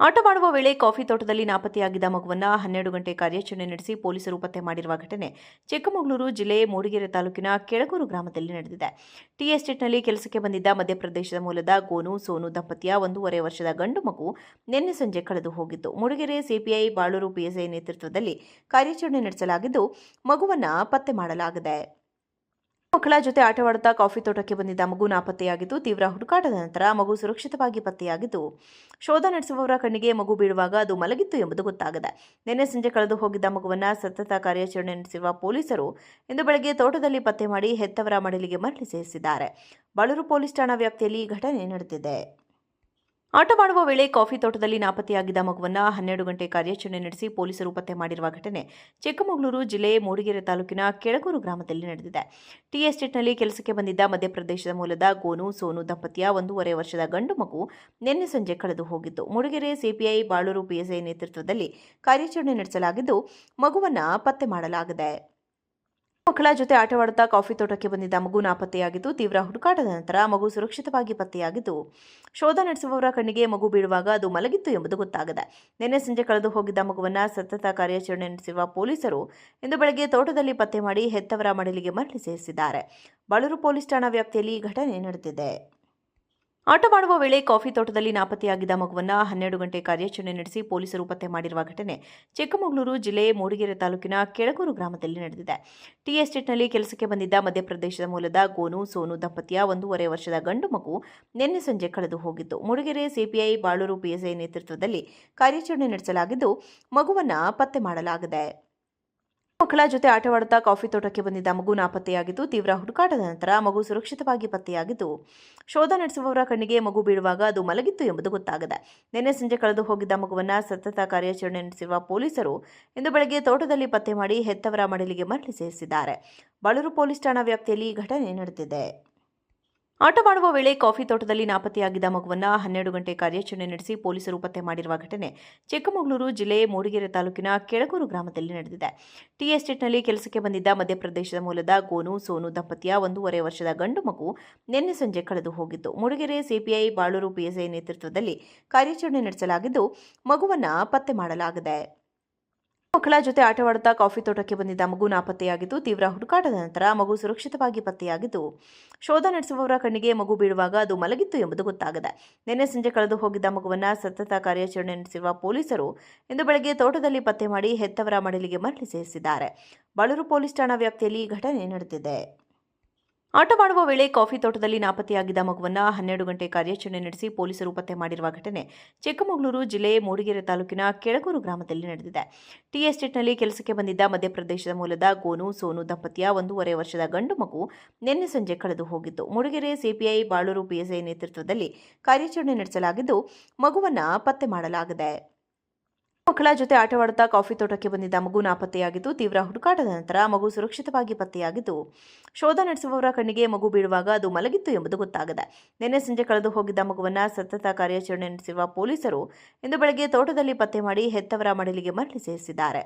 ಆಟವಾಡುವ ವೇಳೆ ಕಾಫಿ ತೋಟದಲ್ಲಿ ನಾಪತ್ತೆಯಾಗಿದ್ದ ಮಗುವನ್ನು 12 ಗಂಟೆ ಕಾರ್ಯಾಚರಣೆ ನಡೆಸಿ ಪೊಲೀಸರು ಪತ್ತೆ ಮಾಡಿರುವ ಘಟನೆ ಚಿಕ್ಕಮಗಳೂರು ಜಿಲ್ಲೆ ಮೂಡಿಗೆರೆ ತಾಲೂಕಿನ ಕೆಳಗೂರು ಗ್ರಾಮದಲ್ಲಿ ನಡೆದಿದೆ. ಟೀ ಎಸ್ಟೇಟ್ನಲ್ಲಿ ಕೆಲಸಕ್ಕೆ ಬಂದಿದ್ದ ಮಧ್ಯಪ್ರದೇಶದ ಮೂಲದ ಗೋನು ಸೋನು ದಂಪತಿಯ 1.5 ವರ್ಷದ ಗಂಡು ಮಗು ನಿನ್ನೆ ಸಂಜೆ ಕಳೆದು ಹೋಗಿತ್ತು. ಮೂಡಿಗೆರೆ ಸಿಪಿಐ ಬಾಳೂರು ಪಿಎಸ್ಐ ನೇತೃತ್ವದಲ್ಲಿ ಕಾರ್ಯಾಚರಣೆ ನಡೆಸಲಾಗಿದ್ದು, ಮಗುವನ್ನು ಪತ್ತೆ ಮಾಡಲಾಗಿದೆ. ಮಕ್ಕಳ ಜೊತೆ ಆಟವಾಡುತ್ತಾ ಕಾಫಿ ತೋಟಕ್ಕೆ ಬಂದಿದ್ದ ಮಗು ನಾಪತ್ತೆಯಾಗಿದ್ದು, ತೀವ್ರ ಹುಡುಕಾಟದ ನಂತರ ಮಗು ಸುರಕ್ಷಿತವಾಗಿ ಪತ್ತೆಯಾಗಿದ್ದು, ಶೋಧ ನಡೆಸುವವರ ಕಣ್ಣಿಗೆ ಮಗು ಬೀಳುವಾಗ ಅದು ಮಲಗಿತ್ತು ಎಂಬುದು ಗೊತ್ತಾಗಿದೆ. ನಿನ್ನೆ ಸಂಜೆ ಕಳೆದು ಹೋಗಿದ್ದ ಮಗುವನ್ನು ಸತತ ಕಾರ್ಯಾಚರಣೆ ನಡೆಸಿರುವ ಪೊಲೀಸರು ಇಂದು ಬೆಳಗ್ಗೆ ತೋಟದಲ್ಲಿ ಪತ್ತೆ ಮಾಡಿ ಹೆತ್ತವರ ಮಡಿಲಿಗೆ ಮರಳಿ ಸೇರಿಸಿದ್ದಾರೆ. ಬಾಳೂರು ಪೊಲೀಸ್ ಠಾಣಾ ವ್ಯಾಪ್ತಿಯಲ್ಲಿ ಈ ಘಟನೆ ನಡೆದಿದೆ. ಆಟವಾಡುವ ವೇಳೆ ಕಾಫಿ ತೋಟದಲ್ಲಿ ನಾಪತ್ತೆಯಾಗಿದ್ದ ಮಗುವನ್ನು 12 ಗಂಟೆ ಕಾರ್ಯಾಚರಣೆ ನಡೆಸಿ ಪೊಲೀಸರು ಪತ್ತೆ ಮಾಡಿರುವ ಘಟನೆ ಚಿಕ್ಕಮಗಳೂರು ಜಿಲ್ಲೆ ಮೂಡಿಗೆರೆ ತಾಲೂಕಿನ ಕೆಳಗೂರು ಗ್ರಾಮದಲ್ಲಿ ನಡೆದಿದೆ. ಟೀ ಎಸ್ಟೇಟ್ನಲ್ಲಿ ಕೆಲಸಕ್ಕೆ ಬಂದಿದ್ದ ಮಧ್ಯಪ್ರದೇಶದ ಮೂಲದ ಗೋನು ಸೋನು ದಂಪತಿಯ 1.5 ವರ್ಷದ ಗಂಡು ಮಗು ನಿನ್ನೆ ಸಂಜೆ ಕಳೆದು ಹೋಗಿತ್ತು. ಮೂಡಿಗೆರೆ ಸಿಪಿಐ ಬಾಳೂರು ಪಿಎಸ್ಐ ನೇತೃತ್ವದಲ್ಲಿ ಕಾರ್ಯಾಚರಣೆ ನಡೆಸಲಾಗಿದ್ದು, ಮಗುವನ್ನು ಪತ್ತೆ ಮಾಡಲಾಗಿದೆ. ಮಕ್ಕಳ ಜೊತೆ ಆಟವಾಡುತ್ತಾ ಕಾಫಿ ತೋಟಕ್ಕೆ ಬಂದಿದ್ದ ಮಗು ನಾಪತ್ತೆಯಾಗಿದ್ದು, ತೀವ್ರ ಹುಡುಕಾಟದ ನಂತರ ಮಗು ಸುರಕ್ಷಿತವಾಗಿ ಪತ್ತೆಯಾಗಿದ್ದು, ಶೋಧ ನಡೆಸುವವರ ಕಣ್ಣಿಗೆ ಮಗು ಬೀಳುವಾಗ ಅದು ಮಲಗಿತ್ತು ಎಂಬುದು ಗೊತ್ತಾಗಿದೆ. ನಿನ್ನೆ ಸಂಜೆ ಕಳೆದು ಹೋಗಿದ್ದ ಮಗುವನ್ನು ಸತತ ಕಾರ್ಯಾಚರಣೆ ನಡೆಸಿರುವ ಪೊಲೀಸರು ಇಂದು ಬೆಳಗ್ಗೆ ತೋಟದಲ್ಲಿ ಪತ್ತೆ ಮಾಡಿ ಹೆತ್ತವರ ಮಡಿಲಿಗೆ ಮರಳಿ ಸೇರಿಸಿದ್ದಾರೆ. ಬಾಳೂರು ಪೊಲೀಸ್ ಠಾಣಾ ವ್ಯಾಪ್ತಿಯಲ್ಲಿ ಈ ಘಟನೆ ನಡೆದಿದೆ. ಆಟವಾಡುವ ವೇಳೆ ಕಾಫಿ ತೋಟದಲ್ಲಿ ನಾಪತ್ತೆಯಾಗಿದ್ದ ಮಗುವನ್ನು 12 ಗಂಟೆ ಕಾರ್ಯಾಚರಣೆ ನಡೆಸಿ ಪೊಲೀಸರು ಪತ್ತೆ ಮಾಡಿರುವ ಘಟನೆ ಚಿಕ್ಕಮಗಳೂರು ಜಿಲ್ಲೆ ಮೂಡಿಗೆರೆ ತಾಲೂಕಿನ ಕೆಳಗೂರು ಗ್ರಾಮದಲ್ಲಿ ನಡೆದಿದೆ. ಟೀ ಎಸ್ಟೇಟ್ನಲ್ಲಿ ಕೆಲಸಕ್ಕೆ ಬಂದಿದ್ದ ಮಧ್ಯಪ್ರದೇಶದ ಮೂಲದ ಗೋನು ಸೋನು ದಂಪತಿಯ 1.5 ವರ್ಷದ ಗಂಡು ಮಗು ನಿನ್ನೆ ಸಂಜೆ ಕಳೆದು ಹೋಗಿತ್ತು. ಮೂಡಿಗೆರೆ ಸಿಪಿಐ ಬಾಳೂರು ಪಿಎಸ್ಐ ನೇತೃತ್ವದಲ್ಲಿ ಕಾರ್ಯಾಚರಣೆ ನಡೆಸಲಾಗಿದ್ದು, ಮಗುವನ್ನು ಪತ್ತೆ ಮಾಡಲಾಗಿದೆ. ಮಕ್ಕಳ ಜೊತೆ ಆಟವಾಡುತ್ತಾ ಕಾಫಿ ತೋಟಕ್ಕೆ ಬಂದಿದ್ದ ಮಗು ನಾಪತ್ತೆಯಾಗಿದ್ದು, ತೀವ್ರ ಹುಡುಕಾಟದ ನಂತರ ಮಗು ಸುರಕ್ಷಿತವಾಗಿ ಪತ್ತೆಯಾಗಿದ್ದು, ಶೋಧ ನಡೆಸುವವರ ಕಣ್ಣಿಗೆ ಮಗು ಬೀಳುವಾಗ ಅದು ಮಲಗಿತ್ತು ಎಂಬುದು ಗೊತ್ತಾಗಿದೆ. ನಿನ್ನೆ ಸಂಜೆ ಕಳೆದು ಹೋಗಿದ್ದ ಮಗುವನ್ನು ಸತತ ಕಾರ್ಯಾಚರಣೆ ನಡೆಸಿರುವ ಪೊಲೀಸರು ಇಂದು ಬೆಳಗ್ಗೆ ತೋಟದಲ್ಲಿ ಪತ್ತೆ ಮಾಡಿ ಹೆತ್ತವರ ಮಡಿಲಿಗೆ ಮರಳಿ ಸೇರಿಸಿದ್ದಾರೆ. ಬಾಳೂರು ಪೊಲೀಸ್ ಠಾಣಾ ವ್ಯಾಪ್ತಿಯಲ್ಲಿ ಈ ಘಟನೆ ನಡೆದಿದೆ. ಆಟವಾಡುವ ವೇಳೆ ಕಾಫಿ ತೋಟದಲ್ಲಿ ನಾಪತ್ತೆಯಾಗಿದ್ದ ಮಗುವನ್ನು 12 ಗಂಟೆ ಕಾರ್ಯಾಚರಣೆ ನಡೆಸಿ ಪೊಲೀಸರು ಪತ್ತೆ ಮಾಡಿರುವ ಘಟನೆ ಚಿಕ್ಕಮಗಳೂರು ಜಿಲ್ಲೆ ಮೂಡಿಗೆರೆ ತಾಲೂಕಿನ ಕೆಳಗೂರು ಗ್ರಾಮದಲ್ಲಿ ನಡೆದಿದೆ. ಟೀ ಎಸ್ಟೇಟ್ನಲ್ಲಿ ಕೆಲಸಕ್ಕೆ ಬಂದಿದ್ದ ಮಧ್ಯಪ್ರದೇಶದ ಮೂಲದ ಗೋನು ಸೋನು ದಂಪತಿಯ 1.5 ವರ್ಷದ ಗಂಡು ಮಗು ನಿನ್ನೆ ಸಂಜೆ ಕಳೆದು ಹೋಗಿತ್ತು. ಮೂಡಿಗೆರೆ ಸಿಪಿಐ ಬಾಳೂರು ಪಿಎಸ್ಐ ನೇತೃತ್ವದಲ್ಲಿ ಕಾರ್ಯಾಚರಣೆ ನಡೆಸಲಾಗಿದ್ದು, ಮಗುವನ್ನು ಪತ್ತೆ ಮಾಡಲಾಗಿದೆ. ಮಕ್ಕಳ ಜೊತೆ ಆಟವಾಡುತ್ತಾ ಕಾಫಿ ತೋಟಕ್ಕೆ ಬಂದಿದ್ದ ಮಗು ನಾಪತ್ತೆಯಾಗಿದ್ದು, ತೀವ್ರ ಹುಡುಕಾಟದ ನಂತರ ಮಗು ಸುರಕ್ಷಿತವಾಗಿ ಪತ್ತೆಯಾಗಿದ್ದು, ಶೋಧ ನಡೆಸುವವರ ಕಣ್ಣಿಗೆ ಮಗು ಬೀಳುವಾಗ ಅದು ಮಲಗಿತ್ತು ಎಂಬುದು ಗೊತ್ತಾಗಿದೆ. ನಿನ್ನೆ ಸಂಜೆ ಕಳೆದು ಹೋಗಿದ್ದ ಮಗುವನ್ನು ಸತತ ಕಾರ್ಯಾಚರಣೆ ನಡೆಸಿರುವ ಪೊಲೀಸರು ಇಂದು ಬೆಳಗ್ಗೆ ತೋಟದಲ್ಲಿ ಪತ್ತೆ ಮಾಡಿ ಹೆತ್ತವರ ಮಡಿಲಿಗೆ ಮರಳಿ ಸೇರಿಸಿದ್ದಾರೆ. ಬಾಳೂರು ಪೊಲೀಸ್ ಠಾಣಾ ವ್ಯಾಪ್ತಿಯಲ್ಲಿ ಈ ಘಟನೆ ನಡೆದಿದೆ. ಆಟವಾಡುವ ವೇಳೆ ಕಾಫಿ ತೋಟದಲ್ಲಿ ನಾಪತ್ತೆಯಾಗಿದ್ದ ಮಗುವನ್ನು 12 ಗಂಟೆ ಕಾರ್ಯಾಚರಣೆ ನಡೆಸಿ ಪೊಲೀಸರು ಪತ್ತೆ ಮಾಡಿರುವ ಘಟನೆ ಚಿಕ್ಕಮಗಳೂರು ಜಿಲ್ಲೆ ಮೂಡಿಗೆರೆ ತಾಲೂಕಿನ ಕೆಳಗೂರು ಗ್ರಾಮದಲ್ಲಿ ನಡೆದಿದೆ. ಟೀ ಎಸ್ಟೇಟ್ನಲ್ಲಿ ಕೆಲಸಕ್ಕೆ ಬಂದಿದ್ದ ಮಧ್ಯಪ್ರದೇಶದ ಮೂಲದ ಗೋನು ಸೋನು ದಂಪತಿಯ 1.5 ವರ್ಷದ ಗಂಡು ಮಗು ನಿನ್ನೆ ಸಂಜೆ ಕಳೆದು ಹೋಗಿತ್ತು. ಮೂಡಿಗೆರೆ ಸಿಪಿಐ ಬಾಳೂರು ಪಿಎಸ್ಐ ನೇತೃತ್ವದಲ್ಲಿ ಕಾರ್ಯಾಚರಣೆ ನಡೆಸಲಾಗಿದ್ದು, ಮಗುವನ್ನು ಪತ್ತೆ ಮಾಡಲಾಗಿದೆ. ಮಕ್ಕಳ ಜೊತೆ ಆಟವಾಡುತ್ತಾ ಕಾಫಿ ತೋಟಕ್ಕೆ ಬಂದಿದ್ದ ಮಗು ನಾಪತ್ತೆಯಾಗಿದ್ದು, ತೀವ್ರ ಹುಡುಕಾಟದ ನಂತರ ಮಗು ಸುರಕ್ಷಿತವಾಗಿ ಪತ್ತೆಯಾಗಿದ್ದು, ಶೋಧ ನಡೆಸುವವರ ಕಣ್ಣಿಗೆ ಮಗು ಬೀಳುವಾಗ ಅದು ಮಲಗಿತ್ತು ಎಂಬುದು ಗೊತ್ತಾಗಿದೆ. ನಿನ್ನೆ ಸಂಜೆ ಕಳೆದು ಹೋಗಿದ್ದ ಮಗುವನ್ನು ಸತತ ಕಾರ್ಯಾಚರಣೆ ನಡೆಸಿರುವ ಪೊಲೀಸರು ಇಂದು ಬೆಳಗ್ಗೆ ತೋಟದಲ್ಲಿ ಪತ್ತೆ ಮಾಡಿ ಹೆತ್ತವರ ಮಡಿಲಿಗೆ ಮರಳಿ ಸೇರಿಸಿದ್ದಾರೆ.